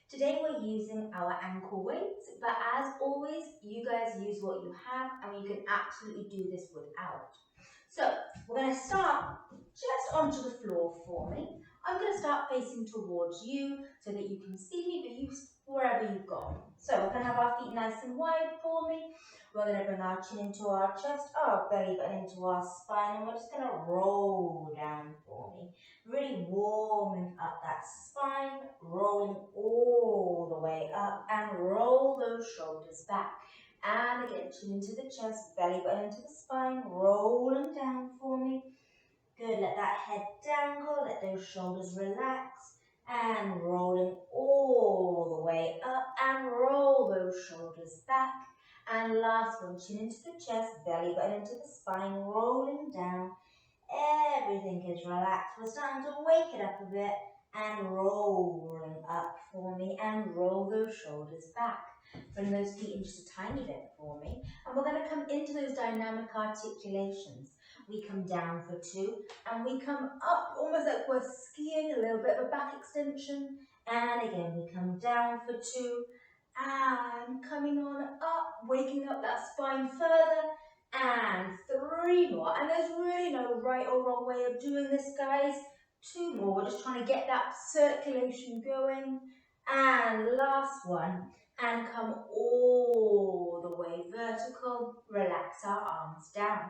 Today we're using our ankle weights, but as always, you guys use what you have and you can absolutely do this without. So we're going to start just onto the floor for me. I'm going to start facing towards you so that you can see me, but you wherever you've gone. So we're going to have our feet nice and wide for me. We're going to bring our chin into our chest, our belly button into our spine, and we're just going to roll down for me. Really warming up that spine, rolling all the way up, and roll those shoulders back. And again, chin into the chest, belly button into the spine, rolling down for me. Good, let that head dangle, let those shoulders relax, and rolling all the way up, and roll those shoulders back. And last one, chin into the chest, belly button into the spine, rolling down. Everything is relaxed. We're starting to wake it up a bit, and rolling up for me, and roll those shoulders back. Bring those feet in just a tiny bit for me, and we're going to come into those dynamic articulations. We come down for 2, and we come up almost like we're skiing, a little bit of a back extension, and again we come down for 2, and coming on up, waking up that spine further, and 3 more. And there's really no right or wrong way of doing this, guys. 2 more, we're just trying to get that circulation going, and last one. And come all the way vertical, relax our arms down.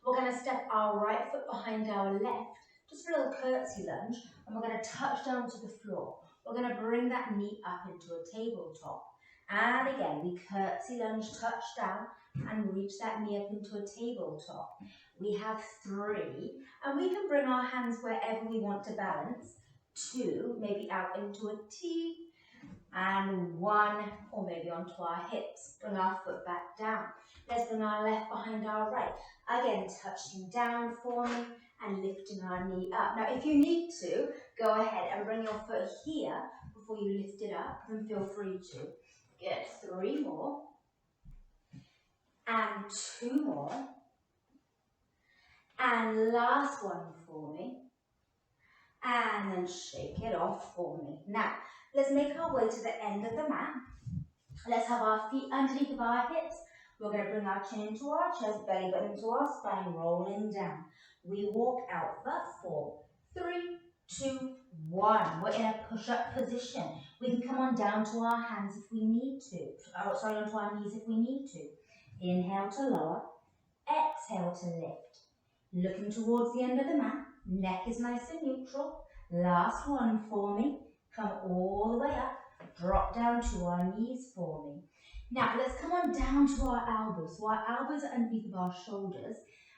We're going to step our right foot behind our left, just for a little curtsy lunge, and we're going to touch down to the floor. We're going to bring that knee up into a tabletop. And again, we curtsy lunge, touch down, and reach that knee up into a tabletop. We have 3, and we can bring our hands wherever we want to balance. 2, maybe out into a T, and 1, or maybe onto our hips. Bring our foot back down. Let's bring our left behind our right. Again, touching down for me and lifting our knee up. Now, if you need to, go ahead and bring your foot here before you lift it up, then feel free to. Good, 3 more. And 2 more. And last one for me. And then shake it off for me. Now, let's make our way to the end of the mat. Let's have our feet underneath of our hips. We're going to bring our chin into our chest, belly button into our spine, rolling down. We walk out for 4, 3, 2, 1. We're in a push-up position. We can come on down to our hands if we need to. Onto our knees if we need to. Inhale to lower. Exhale to lift. Looking towards the end of the mat. Neck is nice and neutral. Last one for me. Come all the way up. Drop down to our knees for me. Now, let's come on down to our elbows. So our elbows are underneath of our shoulders.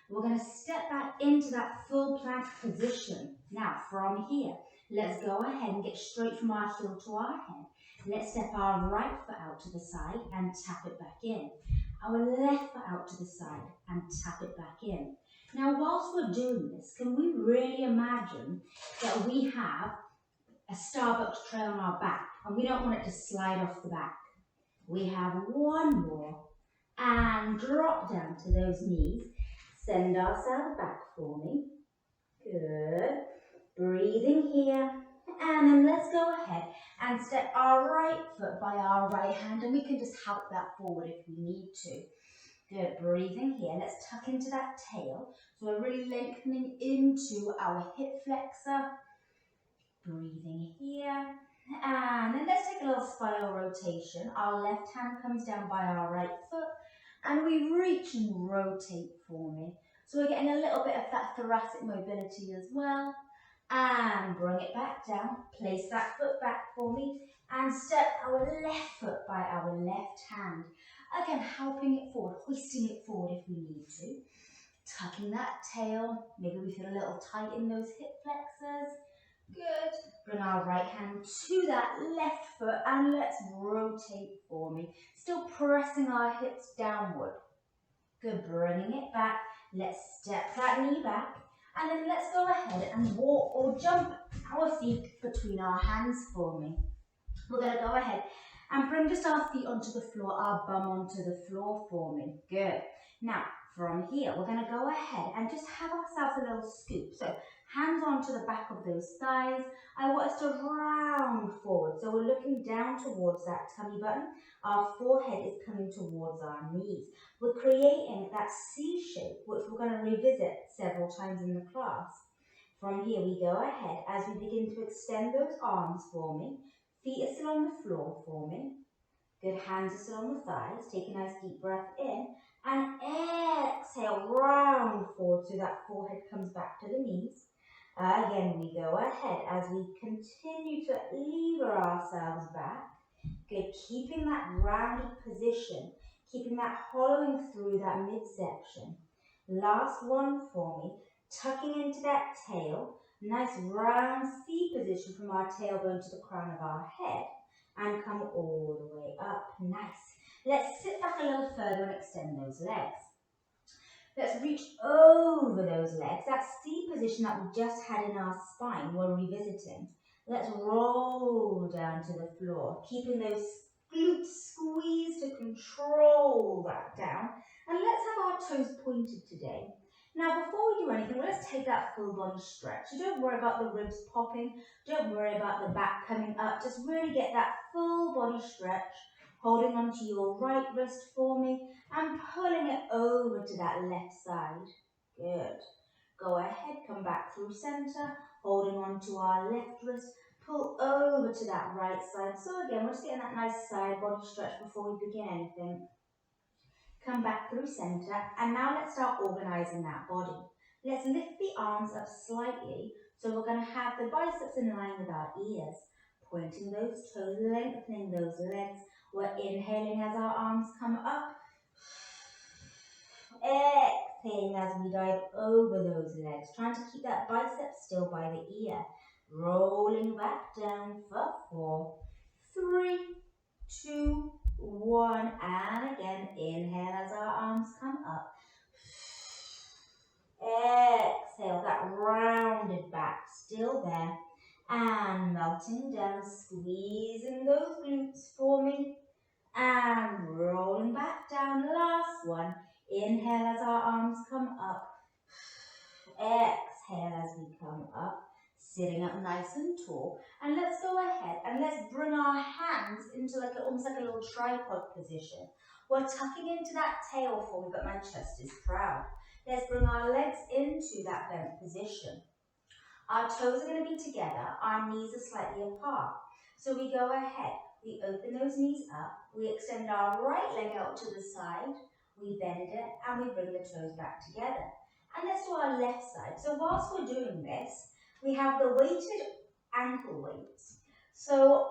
We're going to step back into that full plank position. Now, from here, let's go ahead and get straight from our heel to our head. Let's step our right foot out to the side and tap it back in. Our left foot out to the side and tap it back in. Now, whilst we're doing this, can we really imagine that we have a Starbucks tray on our back and we don't want it to slide off the back? We have 1 more, and drop down to those knees. Send ourselves back for me. Good. Breathing here. And then let's go ahead and step our right foot by our right hand, and we can just help that forward if we need to. Good. Breathing here. Let's tuck into that tail. So we're really lengthening into our hip flexor. Breathing here. And then let's take a little spiral rotation. Our left hand comes down by our right foot, and we reach and rotate for me. So we're getting a little bit of that thoracic mobility as well. And bring it back down. Place that foot back for me, and step our left foot by our left hand. Again, helping it forward, hoisting it forward if we need to. Tucking that tail. Maybe we feel a little tight in those hip flexors. Good. Bring our right hand to that left foot, and let's rotate for me. Still pressing our hips downward. Good. Bringing it back. Let's step that knee back, and then let's go ahead and walk or jump our feet between our hands for me. We're going to go ahead and bring just our feet onto the floor, our bum onto the floor for me. Good. Now, From here, we're going to go ahead and just have ourselves a little scoop. So hands onto the back of those thighs. I want us to round forward. So we're looking down towards that tummy button. Our forehead is coming towards our knees. We're creating that C shape, which we're going to revisit several times in the class. From here, we go ahead as we begin to extend those arms for me. Feet are still on the floor for me. Good, hands are still on the thighs. Take a nice deep breath in. And exhale, round forward so that forehead comes back to the knees. Again, we go ahead as we continue to lever ourselves back. Good, keeping that rounded position, keeping that hollowing through that midsection. Last one for me, tucking into that tail. Nice round C position from our tailbone to the crown of our head. And come all the way up. Nice. Let's sit back a little further and extend those legs. Let's reach over those legs. That C position that we just had in our spine, we're revisiting. Let's roll down to the floor, keeping those glutes squeezed to control that down. And let's have our toes pointed today. Now, before we do anything, let's take that full body stretch. So don't worry about the ribs popping. Don't worry about the back coming up. Just really get that full body stretch, holding onto your right wrist for me and pulling it over to that left side. Good. Go ahead, come back through center, holding onto our left wrist. Pull over to that right side. So again, we're just getting that nice side body stretch before we begin anything. Come back through center, and now let's start organizing that body. Let's lift the arms up slightly, so we're going to have the biceps in line with our ears, pointing those toes, lengthening those legs. We're inhaling as our arms come up, exhaling as we dive over those legs, trying to keep that bicep still by the ear, rolling back down for 4, 3, 2, 1, and again, inhale as our arms come up. Exhale, that rounded back, still there. And melting down, squeezing those glutes for me. And rolling back down, last one. Inhale as our arms come up. Exhale as we come up. Sitting up nice and tall, and let's go ahead and let's bring our hands into almost like a little tripod position. We're tucking into that tail for me, but my chest is proud. Let's bring our legs into that bent position. Our toes are going to be together, our knees are slightly apart. So we go ahead, we open those knees up, we extend our right leg out to the side, we bend it, and we bring the toes back together. And let's do our left side. So whilst we're doing this, we have the weighted ankle weights. So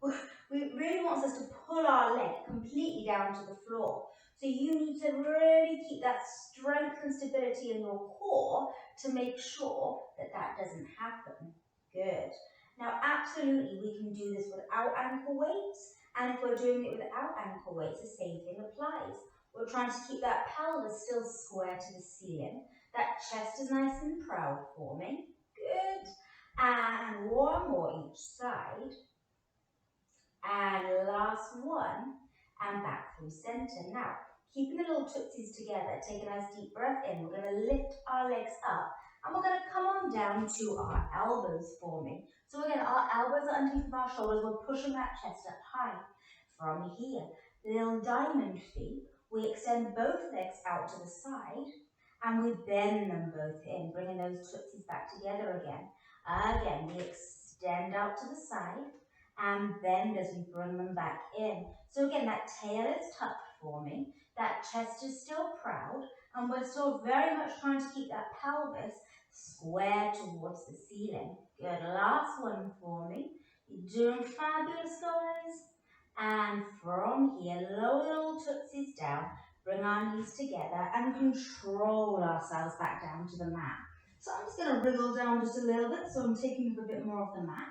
we really want us to pull our leg completely down to the floor. So you need to really keep that strength and stability in your core to make sure that that doesn't happen. Good. Now, absolutely, we can do this without ankle weights. And if we're doing it without ankle weights, the same thing applies. We're trying to keep that pelvis still square to the ceiling. That chest is nice and proud for me. Good. And one more each side. And last one. And back through center. Now, keeping the little tootsies together, take a nice deep breath in. We're going to lift our legs up. And we're going to come on down to our elbows for me. So again, our elbows are underneath of our shoulders. We're pushing that chest up high. From here, little diamond feet. We extend both legs out to the side. And we bend them both in, bringing those tootsies back together again. Again, we extend out to the side and bend as we bring them back in. So again, that tail is tucked for me. That chest is still proud. And we're still very much trying to keep that pelvis square towards the ceiling. Good, last one for me. You're doing fabulous, guys. And from here, lower the little tootsies down. Bring our knees together and control ourselves back down to the mat. So I'm just going to wriggle down just a little bit, so I'm taking up a bit more of the mat.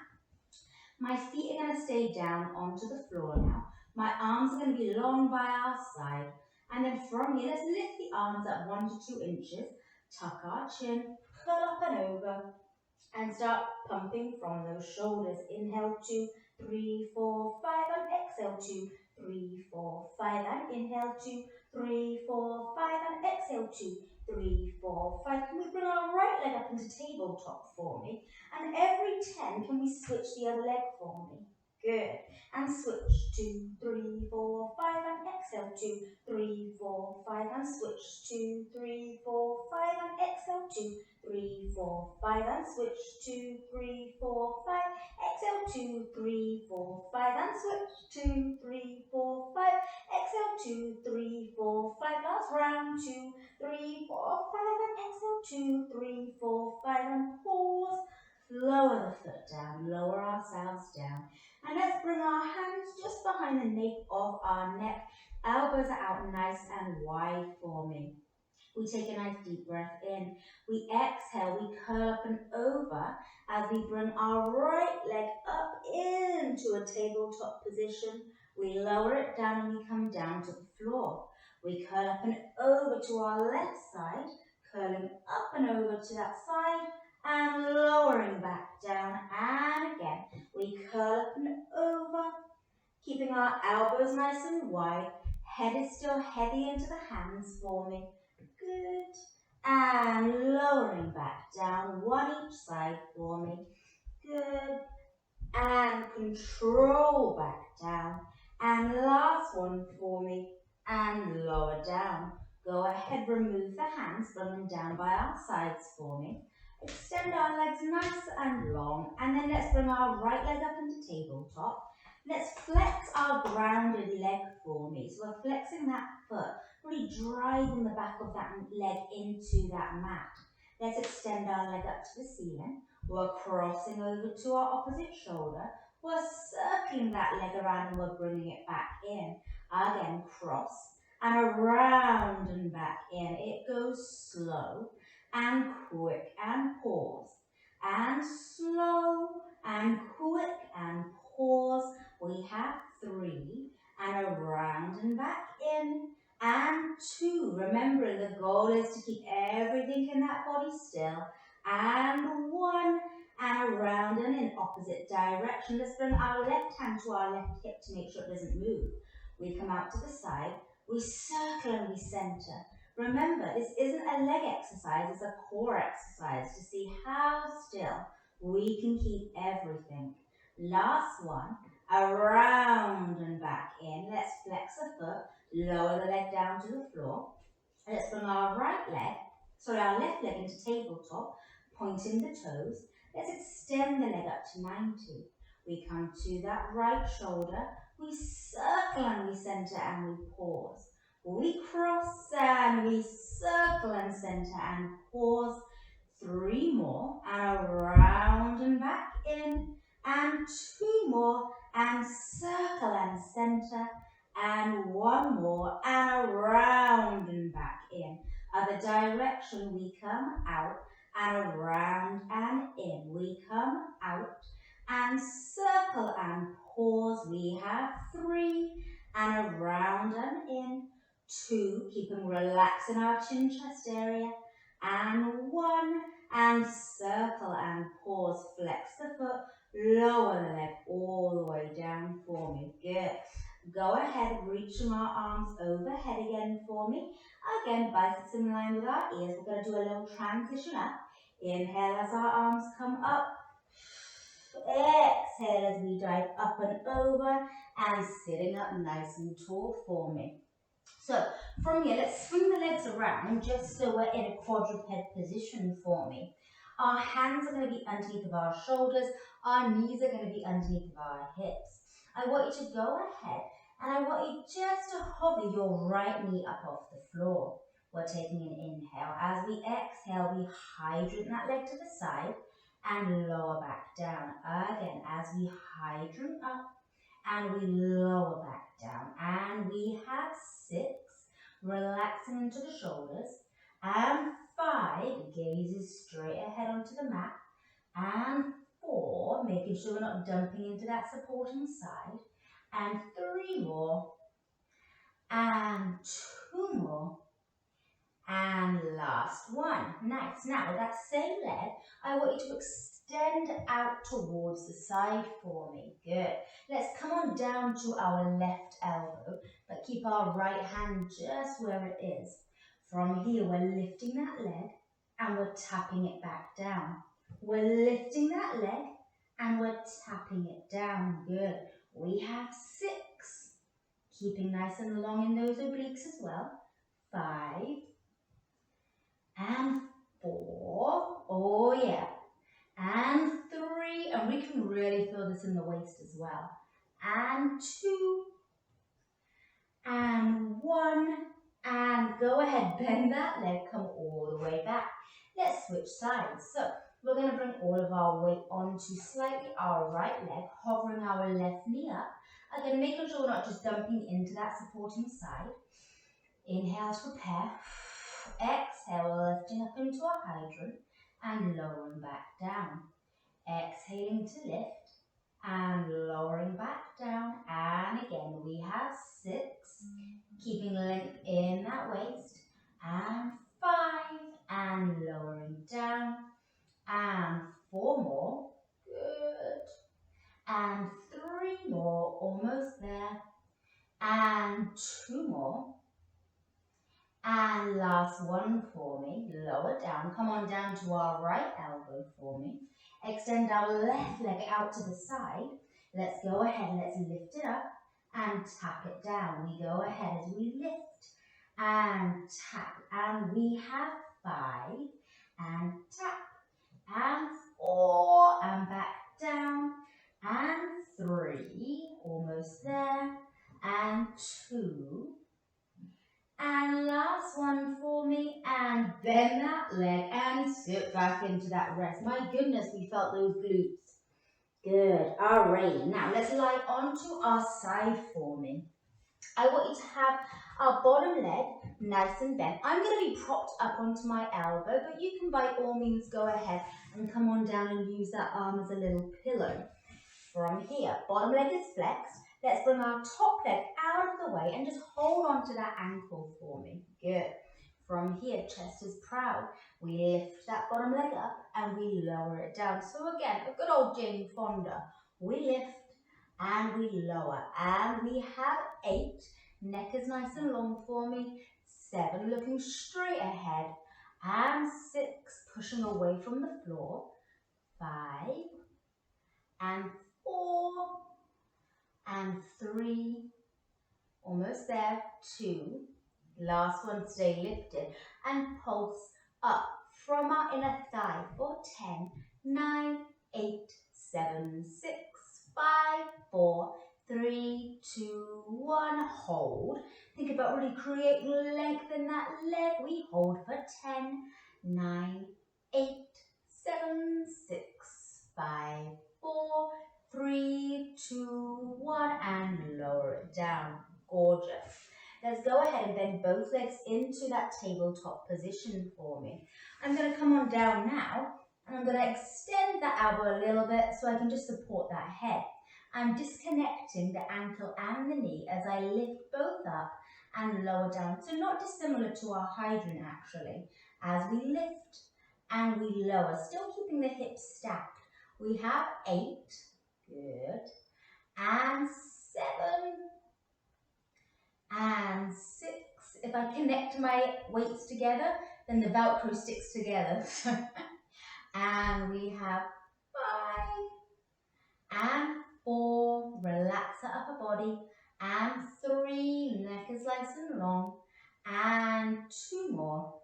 My feet are going to stay down onto the floor now. My arms are going to be long by our side. And then from here, let's lift the arms up 1 to 2 inches. Tuck our chin, curl up and over, and start pumping from those shoulders. Inhale 2, 3, 4, 5, and exhale 2, 3, 4, 5, and inhale, 2, 3, 4, 5, and exhale, 2, 3, 4, 5. Can we bring our right leg up into tabletop for me? And every 10, can we switch the other leg for me? Good. And switch, 2, 3, 4, 5, and exhale, 2, 3, 4, 5, and switch, 2, 3, 4, 5, and exhale, 2, 3, 4, 5, and switch, 2, 3, 4, 5, exhale, 2, 3, 4, 5, and switch, 2, 3, 4, 5, exhale, 2, 3, 4, 5, last round, 2, 3, 4, 5, and exhale, 2, 3, 4, 5, and pause, lower the foot down, lower ourselves down, and let's bring our hands just behind the nape of our neck, elbows are out nice and wide for me. We take a nice deep breath in. We exhale, we curl up and over as we bring our right leg up into a tabletop position. We lower it down and we come down to the floor. We curl up and over to our left side, curling up and over to that side and lowering back down. And again, we curl up and over, keeping our elbows nice and wide. Head is still heavy into the hands for me. Good. And lowering back down, one each side for me. Good. And control back down. And last one for me. And lower down. Go ahead, remove the hands, bring them down by our sides for me. Extend our legs nice and long. And then let's bring our right leg up into tabletop. Let's flex our grounded leg for me. So we're flexing that foot, really driving the back of that leg into that mat. Let's extend our leg up to the ceiling. We're crossing over to our opposite shoulder. We're circling that leg around and we're bringing it back in. Again, cross and around and back in. It goes slow and quick and pause. And slow and quick and pause. We have 3 and around and back in. And 2, remembering the goal is to keep everything in that body still. And 1, and around and in opposite direction. Let's bring our left hand to our left hip to make sure it doesn't move. We come out to the side, we circle and we center. Remember, this isn't a leg exercise, it's a core exercise to see how still we can keep everything. Last one, around and back in. Let's flex the foot. Lower the leg down to the floor. Let's bring our our left leg into tabletop, pointing the toes. Let's extend the leg up to 90. We come to that right shoulder. We circle and we center and we pause. We cross and we circle and center and pause. 3 more and around and back in. And 2 more and circle and center. And 1 more and around and back in. Other direction, we come out and around and in. We come out and circle and pause. We have 3 and around and in. 2, keeping relaxed in our chin chest area. And 1 and circle and pause. Flex the foot, lower the leg all the way down for me. Good. Go ahead, reaching our arms overhead again for me. Again, biceps in line with our ears. We're going to do a little transition up. Inhale as our arms come up. Exhale as we dive up and over and sitting up nice and tall for me. So from here, let's swing the legs around just so we're in a quadruped position for me. Our hands are going to be underneath of our shoulders. Our knees are going to be underneath of our hips. I want you to go ahead and I want you just to hover your right knee up off the floor. We're taking an inhale. As we exhale, we hydrant that leg to the side and lower back down. Again, as we hydrant up and we lower back down. And we have 6, relaxing into the shoulders. And 5, gazes straight ahead onto the mat. And 4, making sure we're not dumping into that supporting side. And 3 more. And 2 more. And last one. Nice. Now with that same leg, I want you to extend out towards the side for me. Good. Let's come on down to our left elbow. keep our right hand just where it is. From here, we're lifting that leg and we're tapping it back down. We're lifting that leg and we're tapping it down. Good. We have 6. Keeping nice and long in those obliques as well. 5 and 4. Oh yeah. And 3. And we can really feel this in the waist as well. And 2. And 1. And go ahead, bend that leg, come all the way back. Let's switch sides. So we're going to bring all of our weight onto slightly our right leg, hovering our left knee up. Again, making sure we're not just dumping into that supporting side. Inhale to prepare. Exhale, lifting up into a hydrant and lowering back down. Exhaling to lift and lowering back down. And again, we have 6. Keeping length in that waist. And 5. And lowering down. And 4 more. Good. And 3 more. Almost there. And 2 more. And last one for me. Lower down. Come on down to our right elbow for me. Extend our left leg out to the side. Let's go ahead. Let's lift it up and tap it down. We go ahead as we lift and tap. And we have 5 and tap. And 4 and back down. And 3. Almost there. And 2. And last one for me, and bend that leg and sit back into that rest. My goodness, we felt those glutes. Good, alright, now let's lie onto our side for me. I want you to have our bottom leg nice and bent. I'm going to be propped up onto my elbow, but you can by all means go ahead and come on down and use that arm as a little pillow. From here, bottom leg is flexed. Let's bring our top leg out of the way and just hold on to that ankle for me. Good. From here, chest is proud. We lift that bottom leg up and we lower it down. So again, a good old Jane Fonda. We lift and we lower. And we have 8. Neck is nice and long for me. 7, looking straight ahead. And 6, pushing away from the floor. 5 and 4 and 3, almost there, 2, last one, stay lifted, and pulse up from our inner thigh for 10, 9, 8, 7, 6, 5, 4, 3, 2, 1, hold. Think about really creating length in that leg. We hold for 10, 9, 8, 7, 6, 5, 4, 3, 2, 1, and lower it down. Gorgeous. Let's go ahead and bend both legs into that tabletop position for me. I'm going to come on down now, and I'm going to extend the elbow a little bit so I can just support that head. I'm disconnecting the ankle and the knee as I lift both up and lower down. So not dissimilar to our hydrant actually. As we lift and we lower, still keeping the hips stacked. We have 8. Good. And 7. And 6. If I connect my weights together, then the Velcro sticks together. And we have 5. And 4. Relax the upper body. And 3. Neck is nice and long. And 2 more.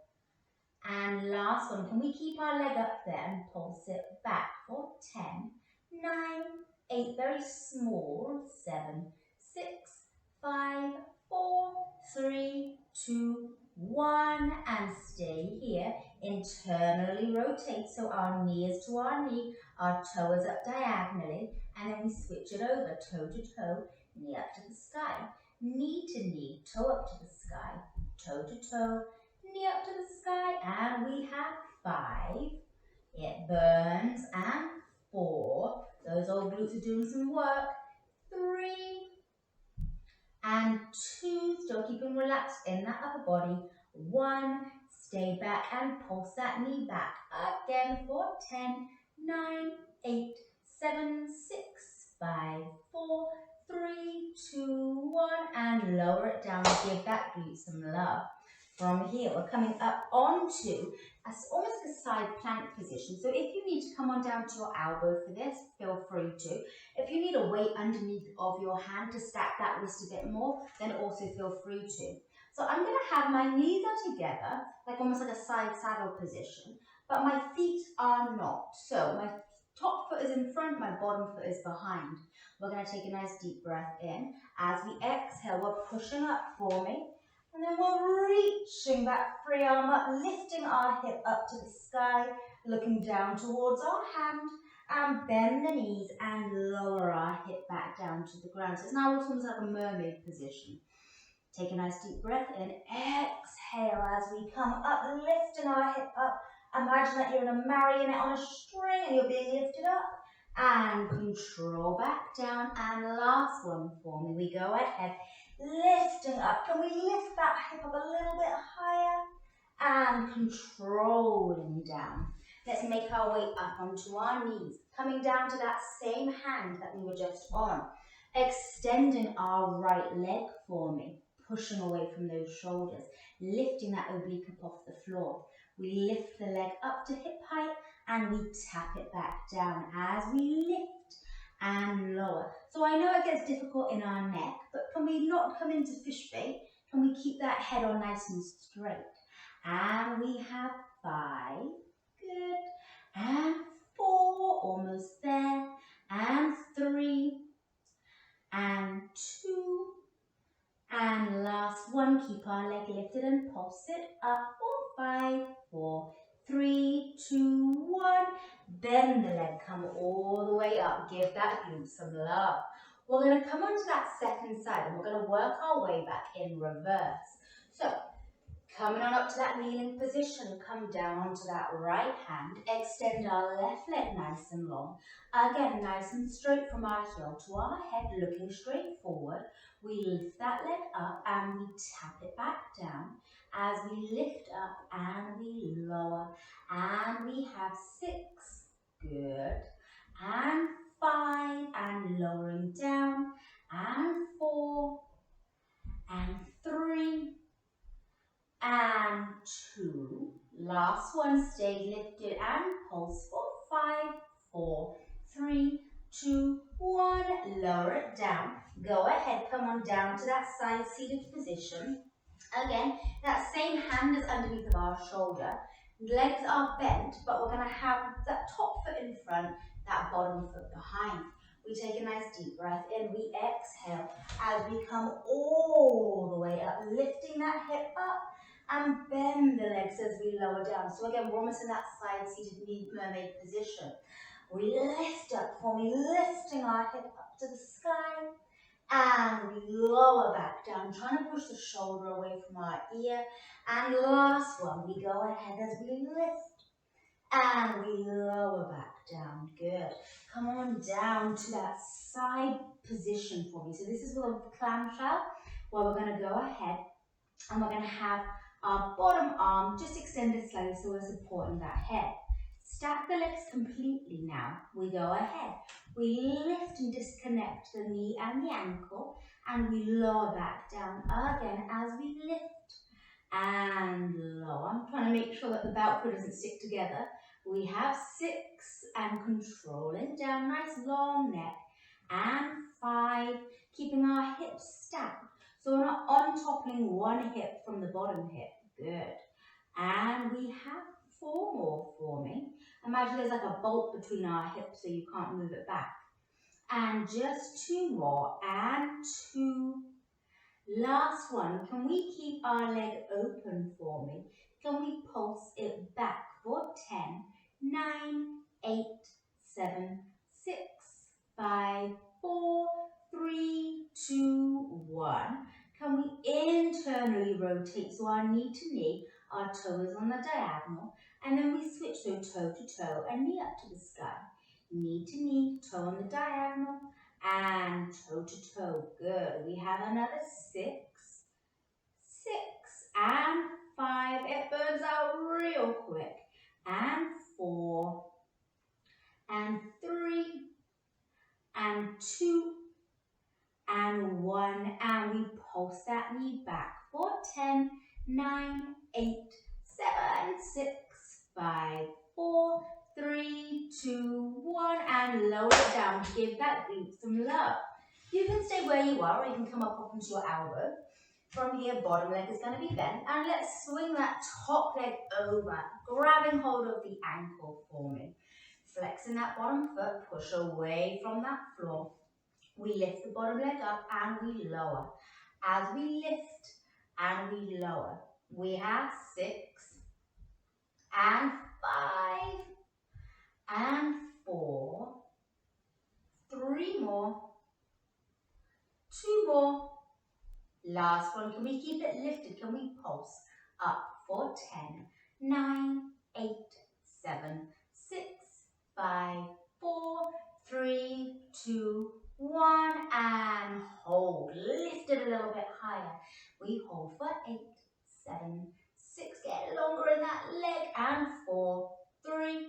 And last one. Can we keep our leg up there and pulse it back for 10, 9, 8, very small, 7, 6, 5, 4, 3, 2, 1, and stay here. Internally rotate, so our knee is to our knee, our toe is up diagonally, and then we switch it over, toe to toe, knee up to the sky, knee to knee, toe up to the sky, toe to toe, knee up to the sky, and we have 5. It burns, and 4. Those old glutes are doing some work. 3 and 2. Still keeping relaxed in that upper body. 1. Stay back and pulse that knee back again for 10, 9, 8, 7, 6, 5, 4, 3, 2, 1, and lower it down. Give that glute some love. From here, we're coming up onto almost like a side plank position. So if you need to come on down to your elbow for this, feel free to. If you need a weight underneath of your hand to stack that wrist a bit more, then also feel free to. So I'm going to have my knees are together, like almost like a side saddle position, but my feet are not. So my top foot is in front, my bottom foot is behind. We're going to take a nice deep breath in. As we exhale, we're pushing up for me. And then we're reaching that free arm up, lifting our hip up to the sky, looking down towards our hand, and bend the knees and lower our hip back down to the ground. So it's now almost like a mermaid position. Take a nice deep breath in, exhale as we come up, lifting our hip up. Imagine that you're in a marionette on a string and you're being lifted up. And control back down. And last one for me. We go ahead, lifting up. Can we lift that hip up a little bit higher? And controlling down. Let's make our way up onto our knees. Coming down to that same hand that we were just on. Extending our right leg for me. Pushing away from those shoulders. Lifting that oblique up off the floor. We lift the leg up to hip height and we tap it back down as we lift and lower. So I know it gets difficult in our neck, but can we not come into fish bait? Can we keep that head on nice and straight? And we have 5, good, and 4, almost there, and 3, and 2, and last one. Keep our leg lifted and pulse it up for 5, 4, 3, 2, 1. Bend the leg, come all the way up. Give that glute some love. We're going to come onto that second side and we're going to work our way back in reverse. So, coming on up to that kneeling position, come down onto that right hand. Extend our left leg nice and long. Again, nice and straight from our heel to our head, looking straight forward. We lift that leg up and we tap it back down. As we lift up and we lower. And we have 6, good. And 5, and lowering down. And 4, and 3, and 2. Last one, stay lifted and pulse for 5, 4, 3, 2, 1. Lower it down. Go ahead, come on down to that side seated position. Again, that same hand is underneath of our shoulder. Legs are bent, but we're going to have that top foot in front, that bottom foot behind. We take a nice deep breath in. We exhale as we come all the way up, lifting that hip up and bend the legs as we lower down. So again, we're almost in that side-seated mermaid position. We lift up for me, lifting our hip up to the sky. And we lower back down, trying to push the shoulder away from our ear. And last one, we go ahead as we lift and we lower back down. Good. Come on down to that side position for me. So this is a clamshell where we're going to go ahead and we're going to have our bottom arm just extended slightly so we're supporting that head. Stack the legs completely now. We go ahead. We lift and disconnect the knee and the ankle and we lower back down again as we lift and lower. I'm trying to make sure that the Velcro doesn't stick together. We have 6 and controlling down, nice long neck, and 5, keeping our hips stacked. So we're not on-toppling one hip from the bottom hip. Good. And we have 4 more for me. Imagine there's like a bolt between our hips so you can't move it back. And just 2 more, and 2. Last one, can we keep our leg open for me? Can we pulse it back for 10, 9, 8, 7, 6, 5, 4, 3, 2, 1. Can we internally rotate so our knee to knee, our toe is on the diagonal, and then we switch so toe to toe and knee up to the sky. Knee to knee, toe on the diagonal, and toe to toe. Good. We have another 6, 6, and 5. It burns out real quick. And 4, and 3, and 2, and 1, and we pulse that knee back for 10, 9, 8, 7, 6, 5, 4, 3, 2, 1, and lower it down. Give that glute some love. You can stay where you are, or you can come up onto your elbow. From here, bottom leg is going to be bent, and let's swing that top leg over, grabbing hold of the ankle for me. Flexing that bottom foot, push away from that floor. We lift the bottom leg up and we lower. As we lift and we lower, we have 6 and 5 and 4, 3 more, 2 more. Last one, can we keep it lifted? Can we pulse up for 10, 9, 8, 7, 6, 5, 4, 3, 2, 1, and hold. Lift it a little bit higher. We hold for 8, 7, 6, get longer in that leg, and 4, 3,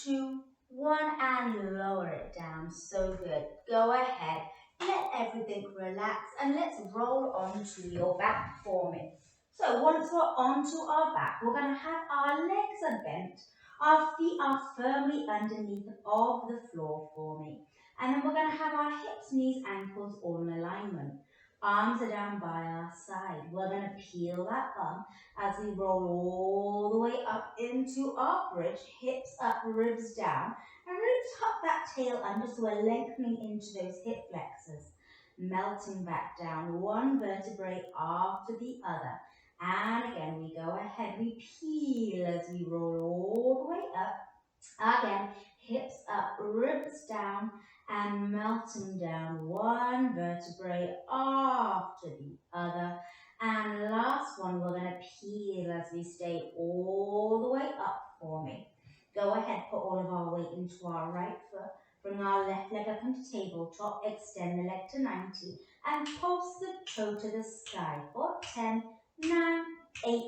2, 1, and lower it down. So good. Go ahead. Let everything relax and let's roll onto your back for me. So once we're onto our back, we're going to have our legs are bent, our feet are firmly underneath of the floor for me. And then we're going to have our hips, knees, ankles all in alignment. Arms are down by our side. We're going to peel that bum as we roll all the way up into our bridge, hips up, ribs down. And really tuck that tail under so we're lengthening into those hip flexors. Melting back down, one vertebrae after the other. And again, we go ahead, we peel as we roll all the way up. Again, hips up, ribs down, and melting down one vertebrae after the other. And last one, we're going to peel as we stay all the way up for me. Go ahead, put all of our weight into our right foot. Bring our left leg up into tabletop, extend the leg to 90, and pulse the toe to the sky for 10, 9, 8,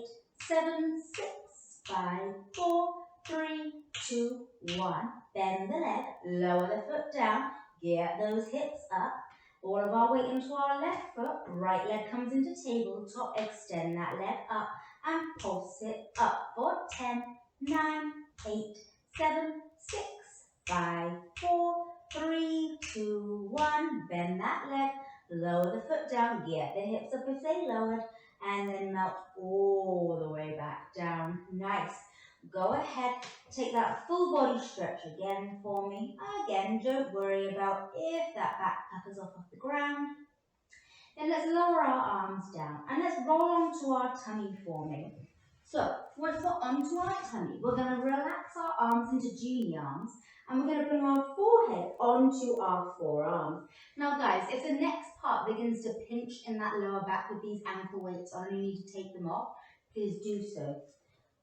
7, 6, 5, 4, 3, 2, 1. Bend the leg, lower the foot down, get those hips up. All of our weight into our left foot, right leg comes into tabletop, extend that leg up, and pulse it up for 10, 9, 8, 7, 6, 5, 4, 3, 2, 1. Bend that leg, lower the foot down, get the hips up if they lowered, and then melt all the way back down. Nice. Go ahead, take that full body stretch again for me. Again, don't worry about if that back puckers off the ground. Then let's lower our arms down and let's roll onto our tummy for me. So, once we're onto our tummy, we're going to relax our arms into genie arms and we're going to bring our forehead onto our forearms. Now guys, if the next part begins to pinch in that lower back with these ankle weights on and you need to take them off, please do so.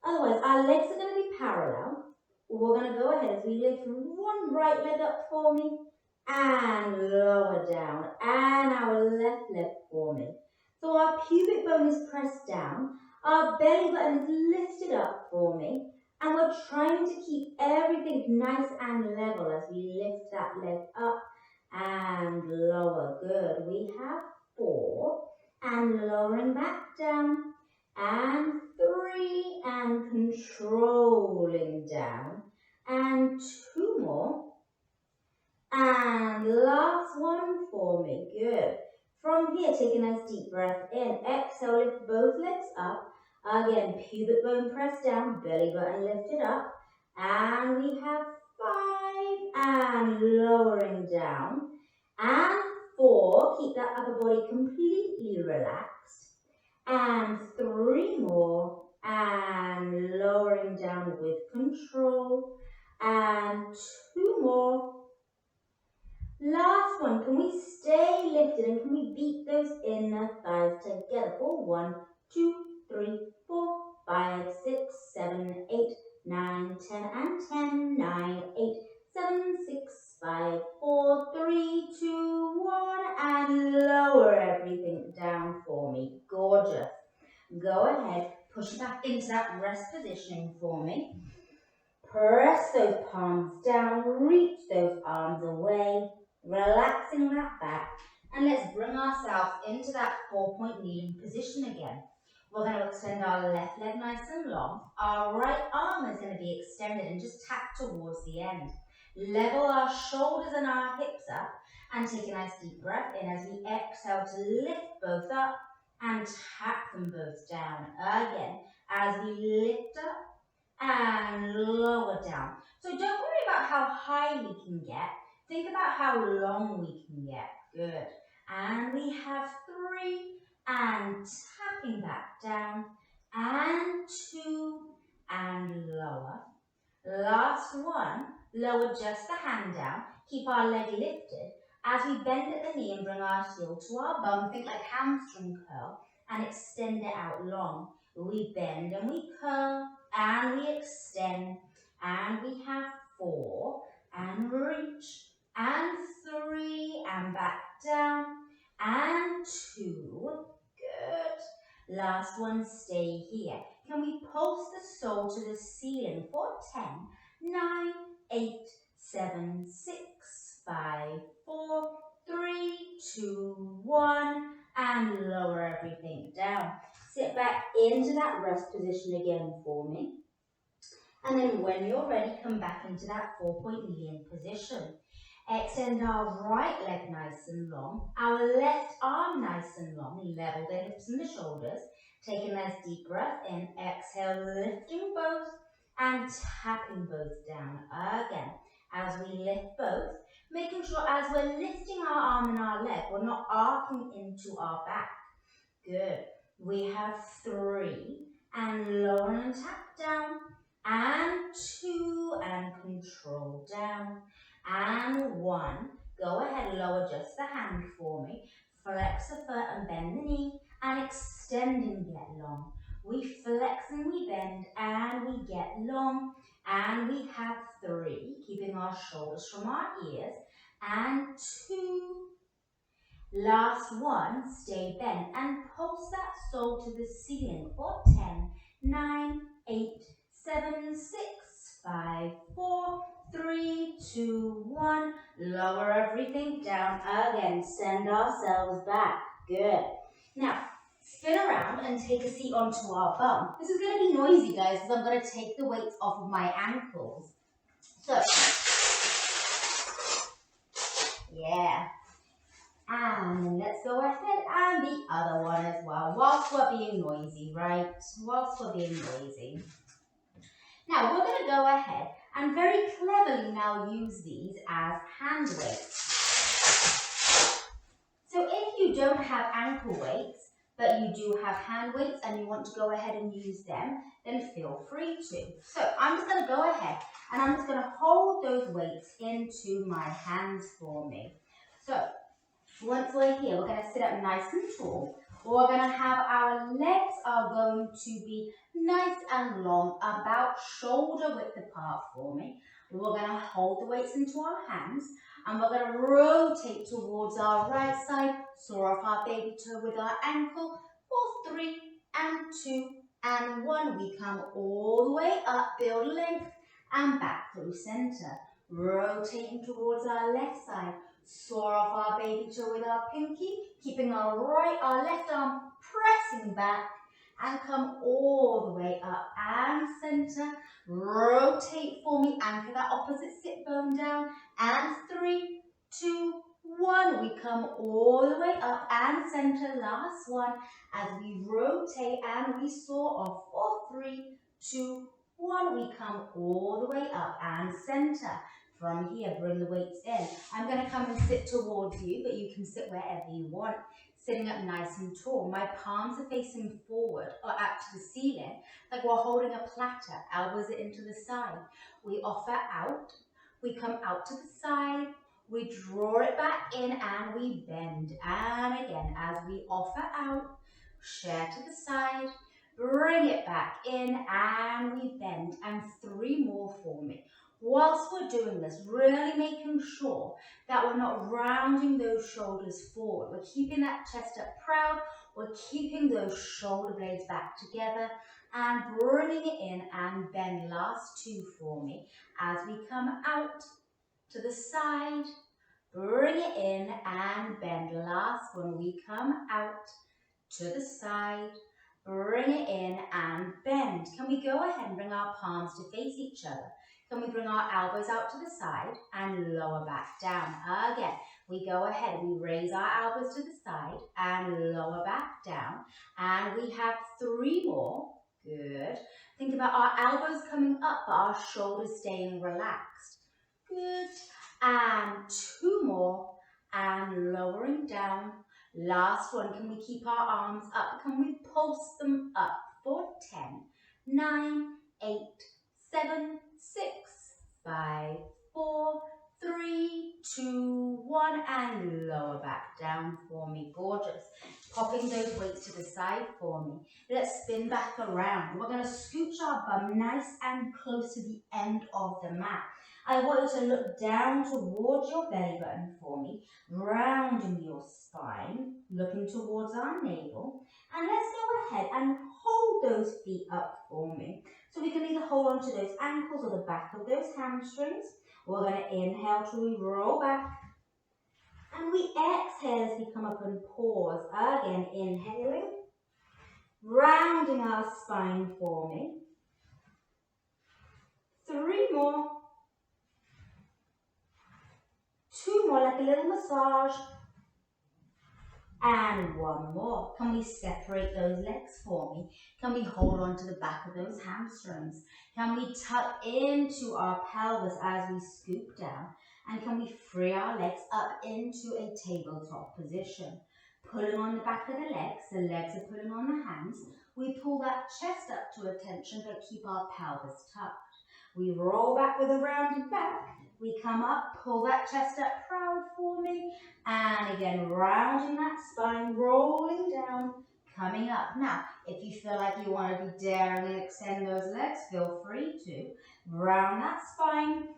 Otherwise, our legs are going to be parallel. We're going to go ahead as we lift one right leg up for me and lower down, and our left leg for me. So our pubic bone is pressed down, our belly button is lifted up for me, and we're trying to keep everything nice and level as we lift that leg up and lower. Good. We have 4, and lowering back down, and 3, and controlling down, and 2 more, and last one for me. Good. From here, take a nice deep breath in. Exhale, lift both legs up. Again, pubic bone pressed down, belly button lifted up, and we have 5, and lowering down, and 4, keep that upper body completely relaxed, and 3 more, and lowering down with control, and 2 more. Last one, can we stay lifted and can we beat those inner thighs together for 1, 2, 3, 4, 5, 6, 7, 8, 9, 10, and 10, 9, 8, 7, 6, 5, 4, 3, 2, 1, and lower everything down for me. Gorgeous. Go ahead, push back into that rest positioning for me. Press those palms down, reach those arms away, relaxing that back, And let's bring ourselves into that 4-point kneeling position again. We're going to extend our left leg nice and long. Our right arm is going to be extended and just tap towards the end. Level our shoulders and our hips up and take a nice deep breath in as we exhale to lift both up and tap them both down again as we lift up and lower down. So don't worry about how high we can get. Think about how long we can get. Good. And we have 3 and tapping back down and 2 and lower. Last one, lower just the hand down. Keep our leg lifted as we bend at the knee and bring our heel to our bum. Think like hamstring curl and extend it out long. We bend and we curl and we extend and we have 4 and reach and 3 and back down and 2. Good. Last one, stay here. Can we pulse the sole to the ceiling for 10, 9, 8, 7, 6, 5, 4, 3, 2, 1, and lower everything down. Sit back into that rest position again for me. And then when you're ready, come back into that 4-point kneeling position. Extend our right leg nice and long, our left arm nice and long, level the hips and the shoulders. Take a nice deep breath in, exhale, lifting both and tapping both down again. As we lift both, making sure as we're lifting our arm and our leg, we're not arcing into our back. Good. We have 3 and lower and tap down and 2 and control down. And 1, go ahead, lower just the hand for me. Flex the foot and bend the knee and extend and get long. We flex and we bend and we get long. And we have 3, keeping our shoulders from our ears. And 2. Last one, stay bent and pulse that sole to the ceiling for 10, 9, 8, 7, 6, 5, 4, 3, 2, 1. Lower everything down again. Send ourselves back. Good. Now, spin around and take a seat onto our bum. This is going to be noisy, guys, because I'm going to take the weights off of my ankles. So, yeah. And let's go ahead and the other one as well, whilst we're being noisy, right? Whilst we're being noisy. Now, we're going to go ahead and very cleverly now use these as hand weights. So if you don't have ankle weights, but you do have hand weights and you want to go ahead and use them, then feel free to. So I'm just going to go ahead and I'm just going to hold those weights into my hands for me. So once we're here, we're going to sit up nice and tall. We're going to have our legs are going to be nice and long, about shoulder width apart for me. We're going to hold the weights into our hands and we're going to rotate towards our right side, soar off our baby toe with our ankle for 3 and 2 and 1. We come all the way up, build length and back through center. Rotating towards our left side. Soar off our baby toe with our pinky, keeping our left arm pressing back and come all the way up and center. Rotate for me, anchor that opposite sit bone down and 3, 2, 1. We come all the way up and center. Last one as we rotate and we soar off for 3, 2, 1. We come all the way up and center. From here, bring the weights in. I'm going to come and sit towards you, but you can sit wherever you want. Sitting up nice and tall. My palms are facing forward or up to the ceiling, like we're holding a platter. Elbows are into the side. We offer out. We come out to the side. We draw it back in and we bend. And again, as we offer out, share to the side. Bring it back in and we bend. And 3 more for me. Whilst we're doing this, really making sure that we're not rounding those shoulders forward. We're keeping that chest up proud. We're keeping those shoulder blades back together and bringing it in and bend. Last 2 for me as we come out to the side, bring it in and bend. Last one, we come out to the side, bring it in and bend. Can we go ahead and bring our palms to face each other? Can we bring our elbows out to the side and lower back down? Again, we go ahead, we raise our elbows to the side and lower back down. And we have 3 more. Good. Think about our elbows coming up, but our shoulders staying relaxed. Good. And 2 more and lowering down. Last one, can we keep our arms up? Can we pulse them up for 10, 9, 8, 7, 6, 5, 4, 3, 2, 1, and lower back down for me. Gorgeous. Popping those weights to the side for me. Let's spin back around. We're going to scooch our bum nice and close to the end of the mat. I want you to look down towards your belly button for me, rounding your spine, looking towards our navel. And let's go ahead and hold those feet up for me. So we can either hold onto those ankles or the back of those hamstrings. We're going to inhale till we roll back. And we exhale as we come up and pause. Again, inhaling, rounding our spine for me. 3 more. 2 more, like a little massage. And 1 more. Can we separate those legs for me? Can we hold on to the back of those hamstrings? Can we tuck into our pelvis as we scoop down? And can we free our legs up into a tabletop position? Pulling on the back of the legs are pulling on the hands. We pull that chest up to attention but keep our pelvis tucked. We roll back with a rounded back. We come up, pull that chest up proud for me. And again, rounding that spine, rolling down, coming up. Now, if you feel like you want to be daring and extend those legs, feel free to. Round that spine.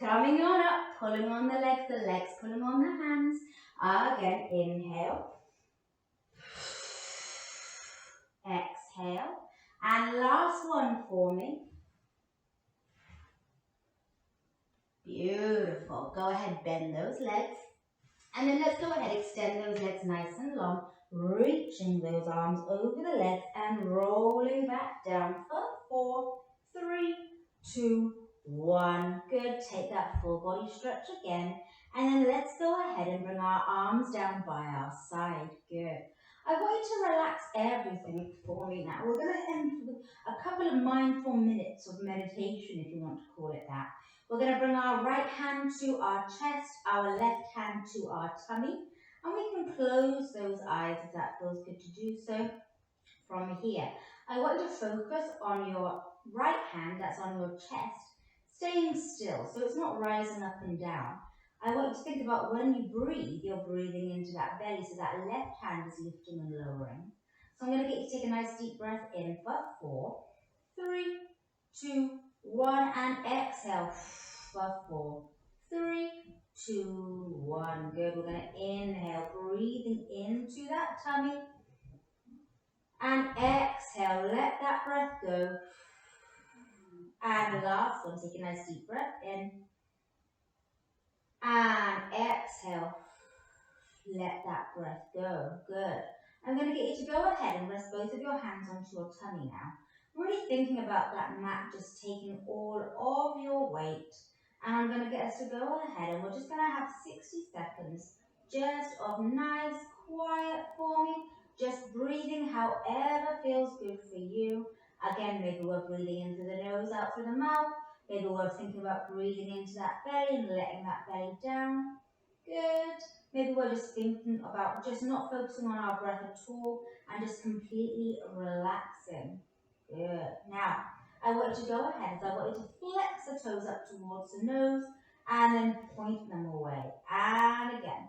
Coming on up, pulling on the legs pulling on the hands. Again, inhale. Exhale. And last one for me. Beautiful. Go ahead, bend those legs. And then let's go ahead, extend those legs nice and long, reaching those arms over the legs and rolling back down for 4, 3, 2, 1. Good. Take that full body stretch again. And then let's go ahead and bring our arms down by our side. Good. I want you to relax everything for me now. We're going to end with a couple of mindful minutes of meditation, if you want to call it that. We're going to bring our right hand to our chest, our left hand to our tummy, and we can close those eyes if that feels good to do so from here. I want you to focus on your right hand that's on your chest, staying still, so it's not rising up and down. I want you to think about when you breathe, you're breathing into that belly, so that left hand is lifting and lowering. So I'm going to get you to take a nice deep breath in for 4, 3, 2, 1, and exhale for 4, 3, 2, 1. Good. We're going to inhale, breathing into that tummy, and exhale. Let that breath go. And last one, take a nice deep breath in, and exhale. Let that breath go. Good. I'm going to get you to go ahead and rest both of your hands onto your tummy now. Really thinking about that mat just taking all of your weight. And I'm going to get us to go ahead and we're just going to have 60 seconds just of nice, quiet for me. Just breathing however feels good for you. Again, maybe we're breathing into the nose, out through the mouth. Maybe we're thinking about breathing into that belly and letting that belly down. Good. Maybe we're just thinking about just not focusing on our breath at all and just completely relaxing. Good. Now, I want you to go ahead. I want you to flex the toes up towards the nose and then point them away. And again,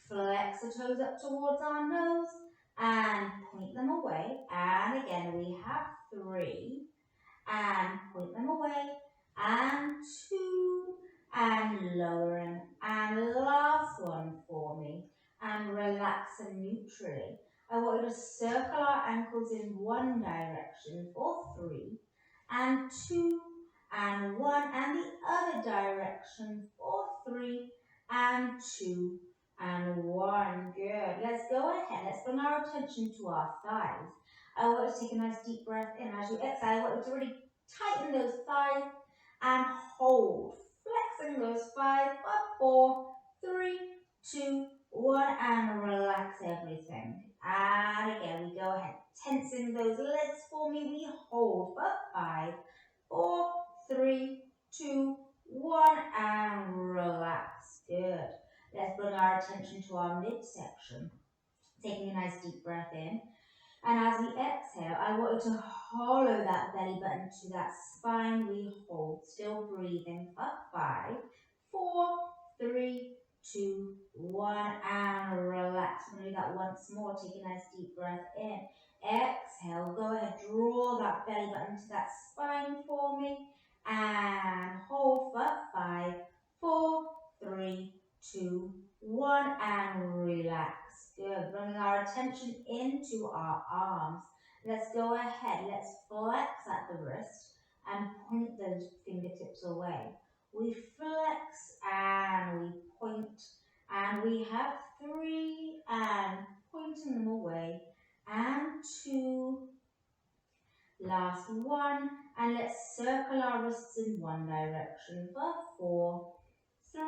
flex the toes up towards our nose and point them away. And again, we have 3 and point them away. And 2 and lowering. And last one for me. And relax them neutrally. I want you to circle our ankles in one direction for 3 and 2 and 1 and the other direction for 3 and 2 and 1. Good. Let's go ahead. Let's bring our attention to our thighs. I want you to take a nice deep breath in. As you exhale, I want you to really tighten those thighs and hold. Flexing those thighs. 4, 3, 2, 1, and relax everything. And again, we go ahead. Tensing those legs for me. We hold for 5, 4, 3, 2, 1, and relax. Good. Let's bring our attention to our midsection. Taking a nice deep breath in. And as we exhale, I want you to hollow that belly button to that spine. We hold, still breathing for 5, 4, 3, 2, 1, and relax. We're going to do that once more. Take a nice deep breath in. Exhale, go ahead, draw that belly button to that spine for me. And hold for 5, 4, 3, 2, 1, and relax. Good. Bringing our attention into our arms. Let's go ahead. Let's flex at the wrist and point those fingertips away. We flex and we point. And we have 3 and pointing them away. And 2. Last 1. And let's circle our wrists in one direction for 4, 3,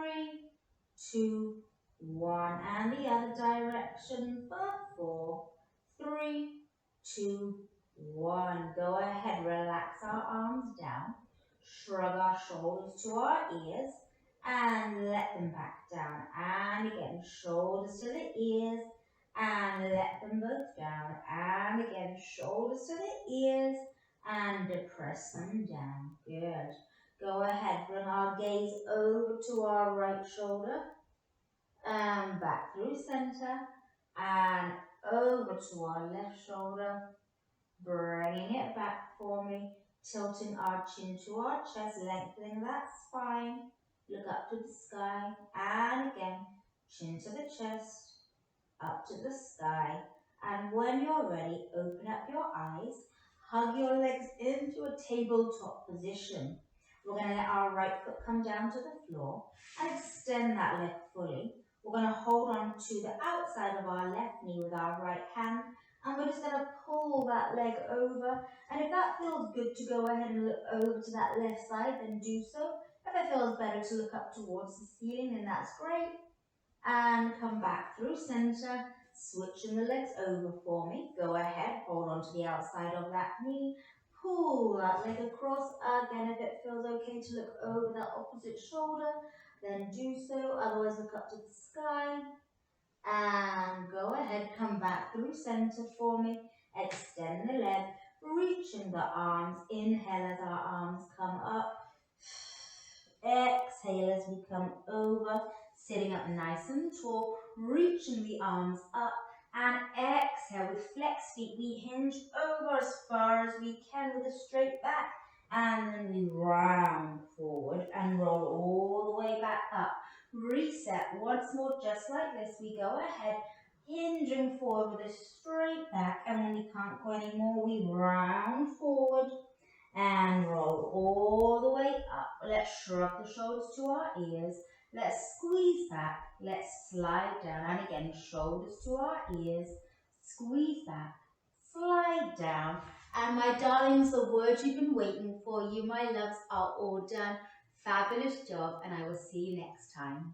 2, 1, and the other direction for 4, 3, 2, 1. Go ahead, relax our arms down, shrug our shoulders to our ears, and let them back down. And again, shoulders to the ears, and let them both down. And again, shoulders to the ears, and press them down. Good. Go ahead, bring our gaze over to our right shoulder, and back through center, and over to our left shoulder, bringing it back for me, tilting our chin to our chest, lengthening that spine, look up to the sky, and again, chin to the chest, up to the sky, and when you're ready, open up your eyes, hug your legs into a tabletop position. We're going to let our right foot come down to the floor and extend that leg fully. We're going to hold on to the outside of our left knee with our right hand, and we're just going to pull that leg over. And if that feels good to go ahead and look over to that left side, then do so. If it feels better to look up towards the ceiling, then that's great. And come back through center, switching the legs over for me. Go ahead, hold on to the outside of that knee. Pull that leg across. Again, if it feels okay to look over that opposite shoulder, then do so. Otherwise, look up to the sky. And go ahead, come back through center for me. Extend the leg, reaching the arms. Inhale as our arms come up. Exhale as we come over, sitting up nice and tall, reaching the arms up. And exhale with flexed feet. We hinge over as far as we can with a straight back. And then we round forward and roll all the way back up. Reset once more, just like this. We go ahead, hinging forward with a straight back. And when we can't go anymore, we round forward and roll all the way up. Let's shrug the shoulders to our ears. Let's squeeze back. Let's slide down. And again, shoulders to our ears. Squeeze back. Slide down. And my darlings, the words you've been waiting for, you my loves, are all done. Fabulous job, and I will see you next time.